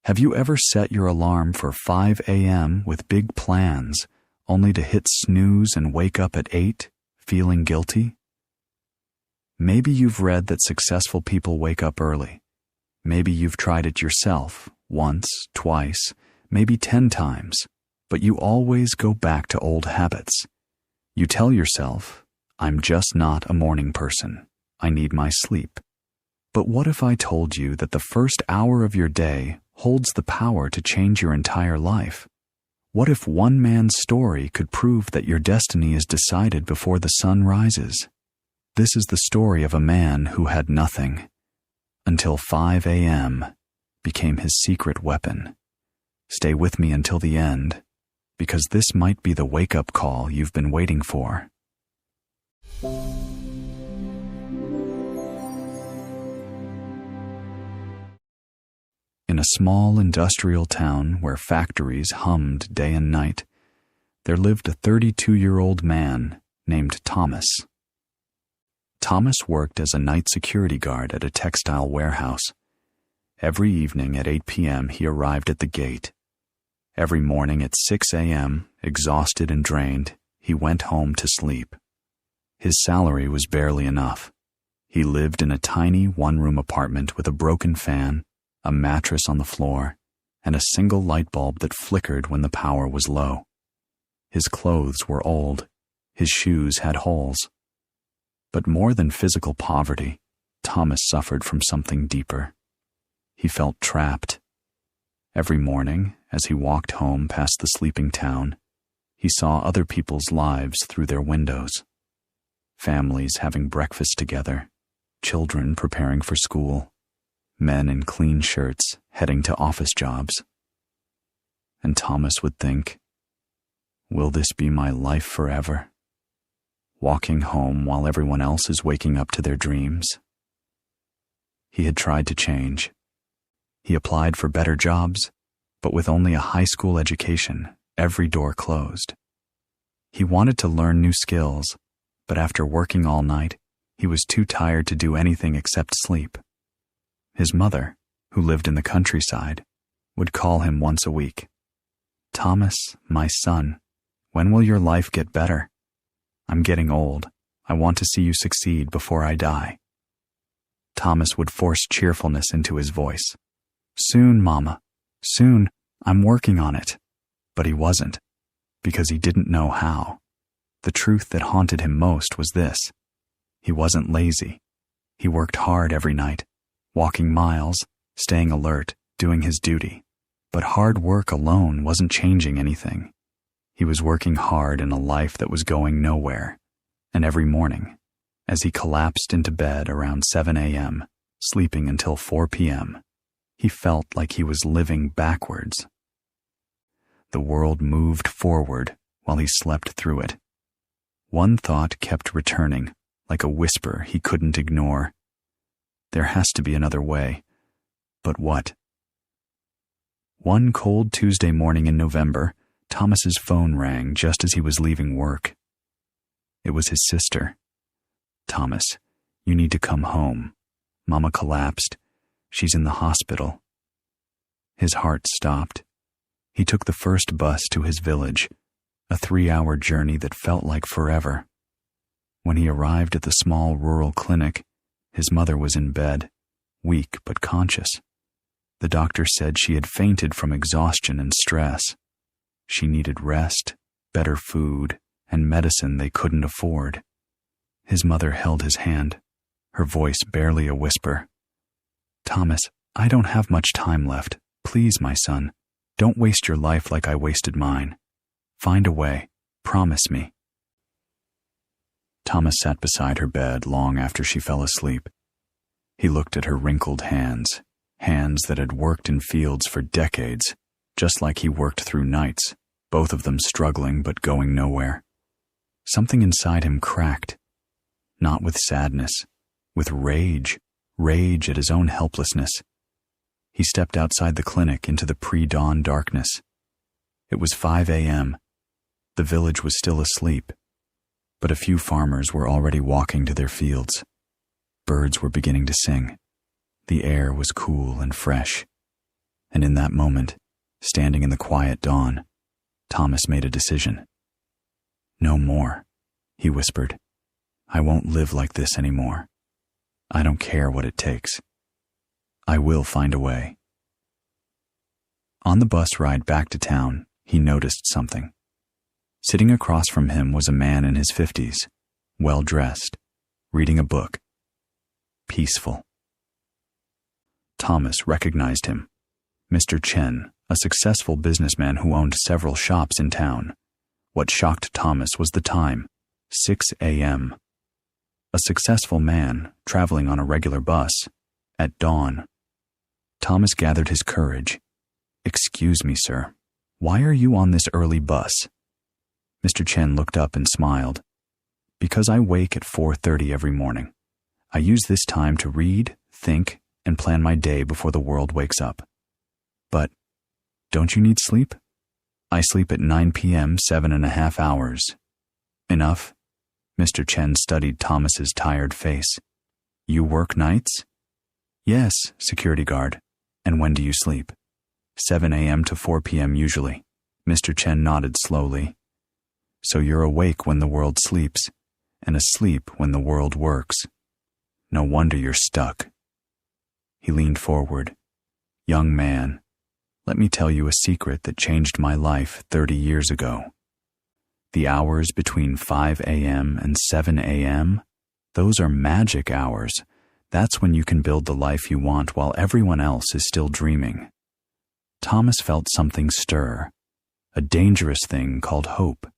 Have you ever set your alarm for 5 a.m. with big plans, only to hit snooze and wake up at 8, feeling guilty? Maybe you've read that successful people wake up early. Maybe you've tried it yourself, once, twice, maybe 10 times, but you always go back to old habits. You tell yourself, I'm just not a morning person. I need my sleep. But what if I told you that the first hour of your day holds the power to change your entire life? What if one man's story could prove that your destiny is decided before the sun rises? This is the story of a man who had nothing, until 5 a.m. became his secret weapon. Stay with me until the end, because this might be the wake-up call you've been waiting for. In a small industrial town where factories hummed day and night, there lived a 32-year-old man named Thomas. Thomas worked as a night security guard at a textile warehouse. Every evening at 8 p.m. he arrived at the gate. Every morning at 6 a.m., exhausted and drained, he went home to sleep. His salary was barely enough. He lived in a tiny one-room apartment with a broken fan, a mattress on the floor, and a single light bulb that flickered when the power was low. His clothes were old. His shoes had holes. But more than physical poverty, Thomas suffered from something deeper. He felt trapped. Every morning, as he walked home past the sleeping town, he saw other people's lives through their windows. Families having breakfast together, children preparing for school, men in clean shirts heading to office jobs. And Thomas would think, will this be my life forever? Walking home while everyone else is waking up to their dreams. He had tried to change. He applied for better jobs, but with only a high school education, every door closed. He wanted to learn new skills, but after working all night, he was too tired to do anything except sleep. His mother, who lived in the countryside, would call him once a week. Thomas, my son, when will your life get better? I'm getting old. I want to see you succeed before I die. Thomas would force cheerfulness into his voice. Soon, Mama. Soon. I'm working on it. But he wasn't, because he didn't know how. The truth that haunted him most was this. He wasn't lazy. He worked hard every night, walking miles, staying alert, doing his duty. But hard work alone wasn't changing anything. He was working hard in a life that was going nowhere, and every morning, as he collapsed into bed around 7 a.m., sleeping until 4 p.m., he felt like he was living backwards. The world moved forward while he slept through it. One thought kept returning, like a whisper he couldn't ignore. There has to be another way. But what? One cold Tuesday morning in November, Thomas's phone rang just as he was leaving work. It was his sister. Thomas, you need to come home. Mama collapsed. She's in the hospital. His heart stopped. He took the first bus to his village, a 3-hour journey that felt like forever. When he arrived at the small rural clinic, his mother was in bed, weak but conscious. The doctor said she had fainted from exhaustion and stress. She needed rest, better food, and medicine they couldn't afford. His mother held his hand, her voice barely a whisper. Thomas, I don't have much time left. Please, my son, don't waste your life like I wasted mine. Find a way. Promise me. Thomas sat beside her bed long after she fell asleep. He looked at her wrinkled hands, hands that had worked in fields for decades, just like he worked through nights, both of them struggling but going nowhere. Something inside him cracked, not with sadness, with rage at his own helplessness. He stepped outside the clinic into the pre-dawn darkness. It was 5 a.m. The village was still asleep, but a few farmers were already walking to their fields. Birds were beginning to sing. The air was cool and fresh. And in that moment, standing in the quiet dawn, Thomas made a decision. "No more," he whispered. "I won't live like this anymore. I don't care what it takes. I will find a way." On the bus ride back to town, he noticed something. Sitting across from him was a man in his 50s, well-dressed, reading a book. Peaceful. Thomas recognized him. Mr. Chen, a successful businessman who owned several shops in town. What shocked Thomas was the time, 6 a.m. A successful man, traveling on a regular bus, at dawn. Thomas gathered his courage. "Excuse me, sir. Why are you on this early bus?" Mr. Chen looked up and smiled. "Because I wake at 4:30 every morning. I use this time to read, think, and plan my day before the world wakes up." "But don't you need sleep?" "I sleep at 9 p.m., 7.5 hours. "Enough?" Mr. Chen studied Thomas's tired face. "You work nights?" "Yes, security guard. And when do you sleep?" 7 a.m. to 4 p.m. usually." Mr. Chen nodded slowly. "So you're awake when the world sleeps, and asleep when the world works. No wonder you're stuck." He leaned forward. "Young man, let me tell you a secret that changed my life 30 years ago. The hours between 5 a.m. and 7 a.m., those are magic hours. That's when you can build the life you want while everyone else is still dreaming." Thomas felt something stir, a dangerous thing called hope.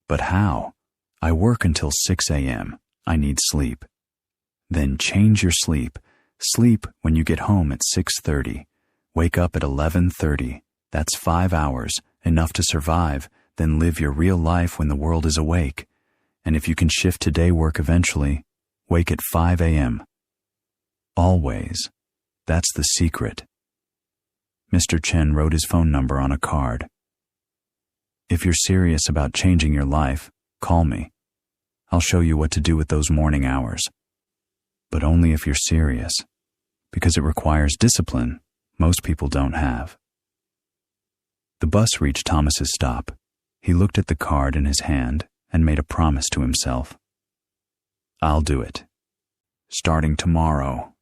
"But how? I work until 6 a.m. I need sleep." "Then change your sleep. Sleep when you get home at 6:30. Wake up at 11:30. That's 5 hours, enough to survive. Then live your real life when the world is awake. And if you can shift to day work eventually, wake at 5 a.m. Always. That's the secret." Mr. Chen wrote his phone number on a card. "If you're serious about changing your life, call me. I'll show you what to do with those morning hours. But only if you're serious, because it requires discipline most people don't have." The bus reached Thomas's stop. He looked at the card in his hand and made a promise to himself. "I'll do it. Starting tomorrow."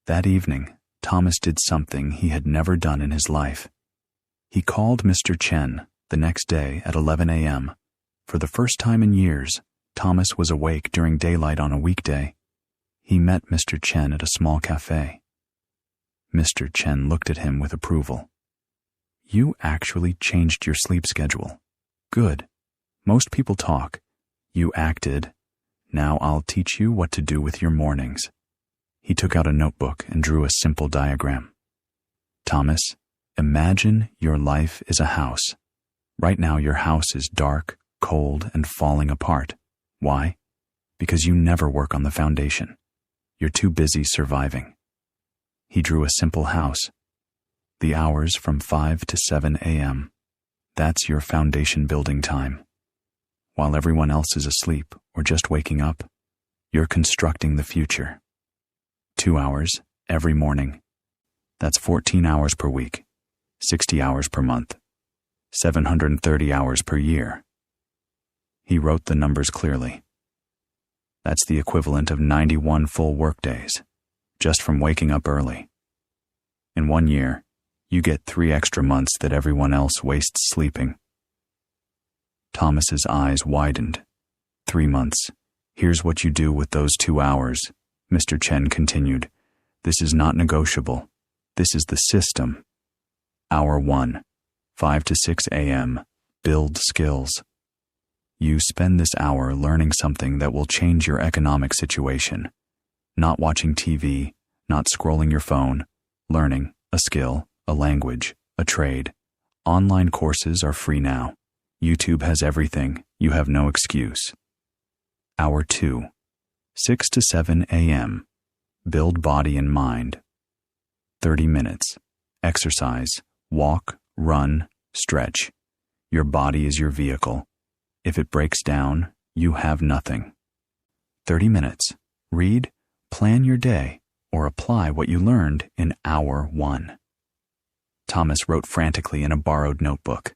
That evening, Thomas did something he had never done in his life. He called Mr. Chen the next day at 11 a.m. For the first time in years, Thomas was awake during daylight on a weekday. He met Mr. Chen at a small cafe. Mr. Chen looked at him with approval. "You actually changed your sleep schedule. Good. Most people talk. You acted. Now I'll teach you what to do with your mornings." He took out a notebook and drew a simple diagram. "Thomas, imagine your life is a house. Right now your house is dark, cold, and falling apart. Why? Because you never work on the foundation. You're too busy surviving." He drew a simple house. The hours from 5 to 7 a.m. That's your foundation building time. While everyone else is asleep or just waking up, you're constructing the future. 2 hours every morning. That's 14 hours per week, 60 hours per month, 730 hours per year. He wrote the numbers clearly. That's the equivalent of 91 full workdays, just from waking up early. In 1 year, you get 3 extra months that everyone else wastes sleeping. Thomas's eyes widened. 3 months. Here's what you do with those 2 hours. Mr. Chen continued. This is not negotiable. This is the system. Hour 1, 5 to 6 a.m. Build skills. You spend this hour learning something that will change your economic situation. Not watching TV, not scrolling your phone, learning a skill, a language, a trade. Online courses are free now. YouTube has everything. You have no excuse. Hour 2, 6 to 7 a.m. Build body and mind. 30 minutes. Exercise. Walk, run, stretch. Your body is your vehicle. If it breaks down, you have nothing. 30 minutes. Read, plan your day, or apply what you learned in hour 1. Thomas wrote frantically in a borrowed notebook.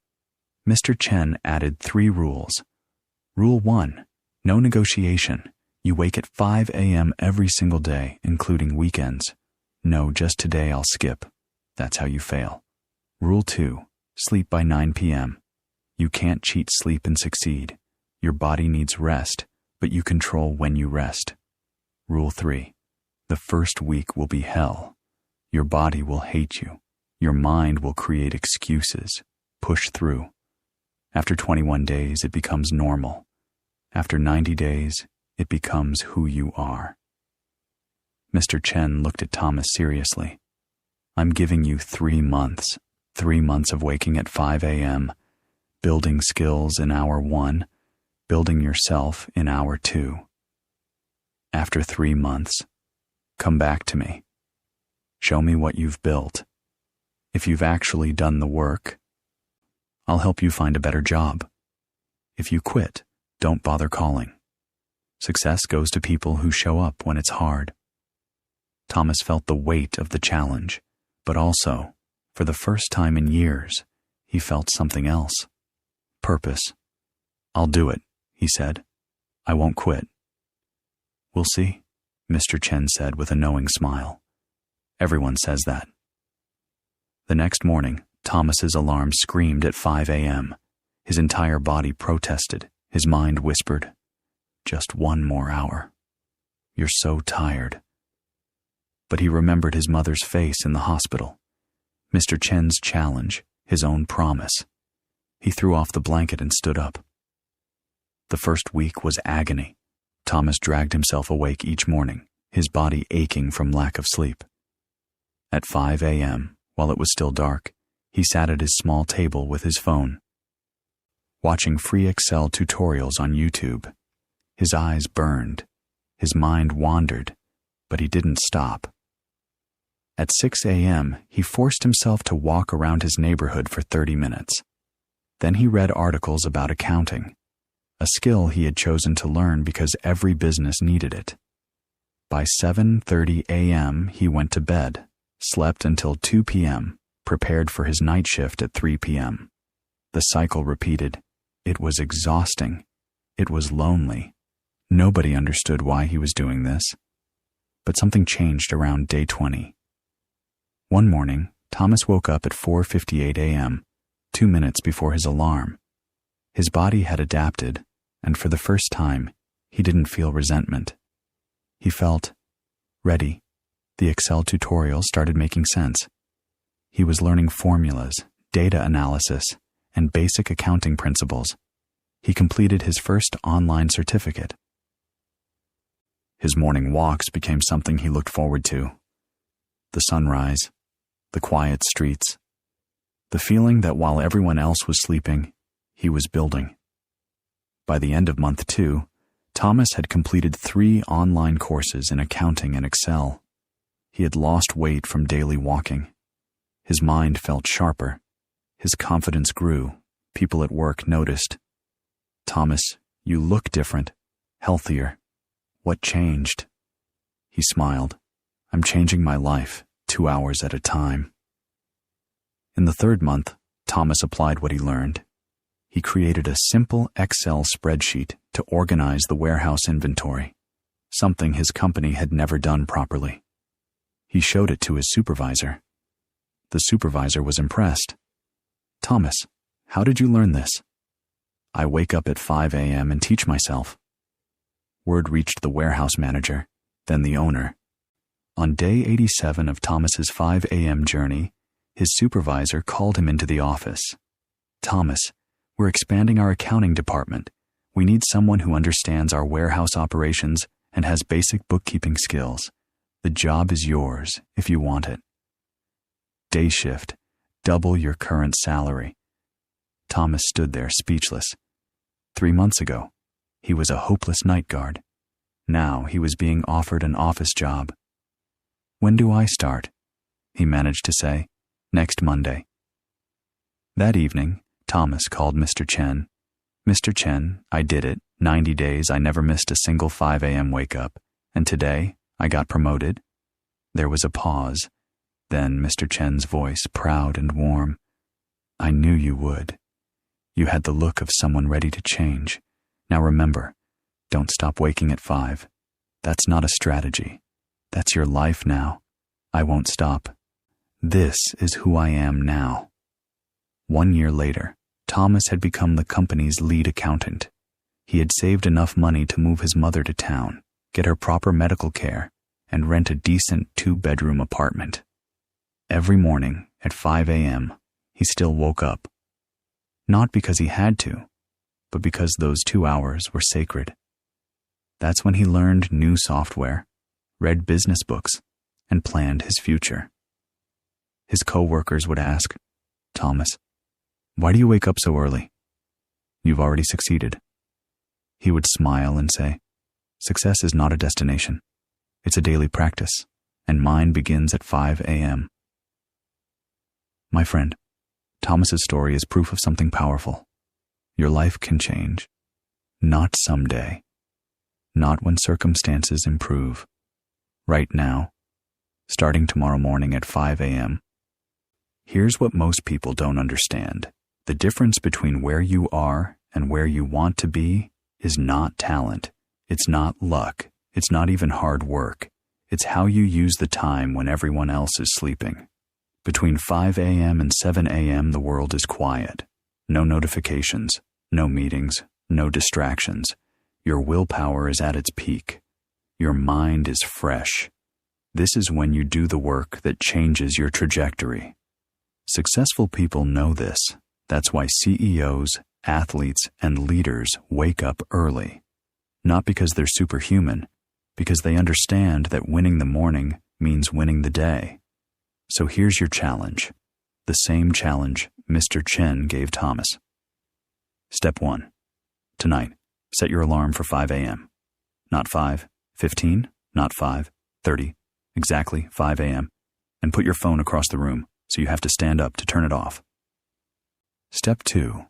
Mr. Chen added 3 rules. Rule 1, no negotiation. You wake at 5 a.m. every single day, including weekends. No, just today I'll skip. That's how you fail. Rule 2, sleep by 9 p.m. You can't cheat sleep and succeed. Your body needs rest, but you control when you rest. Rule 3, the first week will be hell. Your body will hate you. Your mind will create excuses. Push through. After 21 days, it becomes normal. After 90 days, it becomes who you are. Mr. Chen looked at Thomas seriously. I'm giving you 3 months. 3 months of waking at 5 a.m., building skills in hour 1, building yourself in hour 2. After 3 months, come back to me. Show me what you've built. If you've actually done the work, I'll help you find a better job. If you quit, don't bother calling. Success goes to people who show up when it's hard. Thomas felt the weight of the challenge, but also, for the first time in years, he felt something else. Purpose. I'll do it, he said. I won't quit. We'll see, Mr. Chen said with a knowing smile. Everyone says that. The next morning, Thomas's alarm screamed at 5 a.m. His entire body protested. His mind whispered, just 1 more hour. You're so tired. But he remembered his mother's face in the hospital. Mr. Chen's challenge, his own promise. He threw off the blanket and stood up. The first week was agony. Thomas dragged himself awake each morning, his body aching from lack of sleep. At 5 a.m., while it was still dark, he sat at his small table with his phone, watching free Excel tutorials on YouTube. His eyes burned. His mind wandered, but he didn't stop. At 6 a.m., he forced himself to walk around his neighborhood for 30 minutes. Then he read articles about accounting, a skill he had chosen to learn because every business needed it. By 7:30 a.m., he went to bed, slept until 2 p.m., prepared for his night shift at 3 p.m. The cycle repeated. It was exhausting. It was lonely. Nobody understood why he was doing this. But something changed around day 20. One morning, Thomas woke up at 4:58 a.m., 2 minutes before his alarm. His body had adapted, and for the first time, he didn't feel resentment. He felt ready. The Excel tutorial started making sense. He was learning formulas, data analysis, and basic accounting principles. He completed his first online certificate. His morning walks became something he looked forward to. The sunrise, the quiet streets, the feeling that while everyone else was sleeping, he was building. By the end of month 2, Thomas had completed 3 online courses in accounting and Excel. He had lost weight from daily walking. His mind felt sharper. His confidence grew. People at work noticed. Thomas, you look different, healthier. What changed? He smiled. I'm changing my life, 2 hours at a time. In the 3rd month, Thomas applied what he learned. He created a simple Excel spreadsheet to organize the warehouse inventory, something his company had never done properly. He showed it to his supervisor. The supervisor was impressed. Thomas, how did you learn this? I wake up at 5 a.m. and teach myself. Word reached the warehouse manager, then the owner. On day 87 of Thomas's 5 a.m. journey, his supervisor called him into the office. Thomas, we're expanding our accounting department. We need someone who understands our warehouse operations and has basic bookkeeping skills. The job is yours if you want it. Day shift, double your current salary. Thomas stood there speechless. 3 months ago, he was a hopeless night guard. Now he was being offered an office job. When do I start? He managed to say. Next Monday. That evening, Thomas called Mr. Chen. Mr. Chen, I did it. 90 days I never missed a single 5 a.m. wake up. And today, I got promoted. There was a pause. Then Mr. Chen's voice, proud and warm. I knew you would. You had the look of someone ready to change. Now remember, don't stop waking at 5. That's not a strategy. That's your life now. I won't stop. This is who I am now. 1 year later, Thomas had become the company's lead accountant. He had saved enough money to move his mother to town, get her proper medical care, and rent a decent 2-bedroom apartment. Every morning at 5 a.m., he still woke up. Not because he had to, but because those 2 hours were sacred. That's when he learned new software, read business books, and planned his future. His co-workers would ask, Thomas, why do you wake up so early? You've already succeeded. He would smile and say, success is not a destination. It's a daily practice, and mine begins at 5 a.m. My friend, Thomas's story is proof of something powerful. Your life can change. Not someday. Not when circumstances improve. Right now. Starting tomorrow morning at 5 a.m. Here's what most people don't understand. The difference between where you are and where you want to be is not talent. It's not luck. It's not even hard work. It's how you use the time when everyone else is sleeping. Between 5 a.m. and 7 a.m. the world is quiet. No notifications, no meetings, no distractions. Your willpower is at its peak. Your mind is fresh. This is when you do the work that changes your trajectory. Successful people know this. That's why CEOs, athletes, and leaders wake up early. Not because they're superhuman, because they understand that winning the morning means winning the day. So here's your challenge. The same challenge Mr. Chen gave Thomas. Step 1. Tonight, set your alarm for 5 a.m. Not 5:15, not 5:30, exactly 5 a.m. And put your phone across the room so you have to stand up to turn it off. Step 2.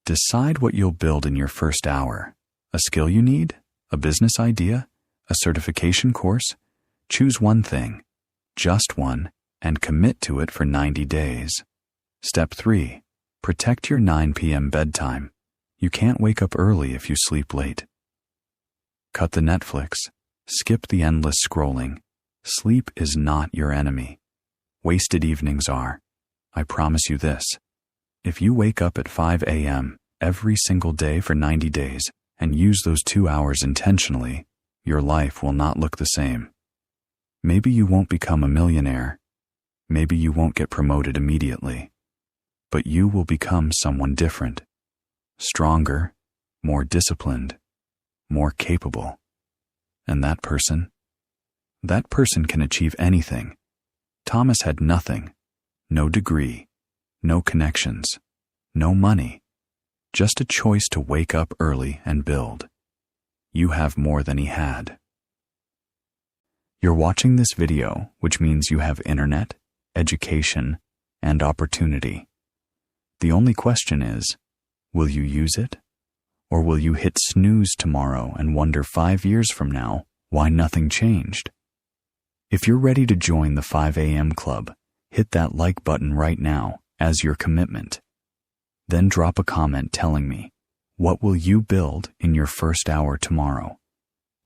Decide what you'll build in your first hour. A skill you need? A business idea? A certification course? Choose one thing, just one, and commit to it for 90 days. Step 3. Protect your 9 p.m. bedtime. You can't wake up early if you sleep late. Cut the Netflix. Skip the endless scrolling. Sleep is not your enemy. Wasted evenings are. I promise you this. If you wake up at 5 a.m. every single day for 90 days and use those 2 hours intentionally, your life will not look the same. Maybe you won't become a millionaire. Maybe you won't get promoted immediately. But you will become someone different. Stronger, more disciplined, more capable. And that person can achieve anything. Thomas had nothing. No degree. No connections. No money. Just a choice to wake up early and build. You have more than he had. You're watching this video, which means you have internet, education, and opportunity. The only question is, will you use it? Or will you hit snooze tomorrow and wonder 5 years from now why nothing changed? If you're ready to join the 5 a.m. club, hit that like button right now as your commitment. Then drop a comment telling me, what will you build in your first hour tomorrow?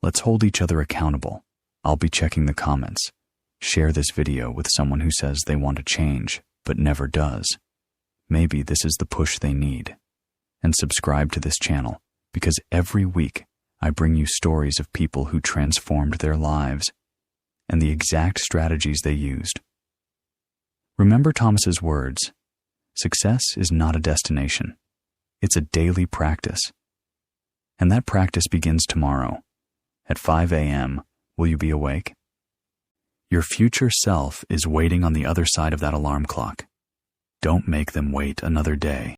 Let's hold each other accountable. I'll be checking the comments. Share this video with someone who says they want to change, but never does. Maybe this is the push they need. And subscribe to this channel, because every week I bring you stories of people who transformed their lives and the exact strategies they used. Remember Thomas's words, success is not a destination. It's a daily practice. And that practice begins tomorrow. At 5 a.m., will you be awake? Your future self is waiting on the other side of that alarm clock. Don't make them wait another day.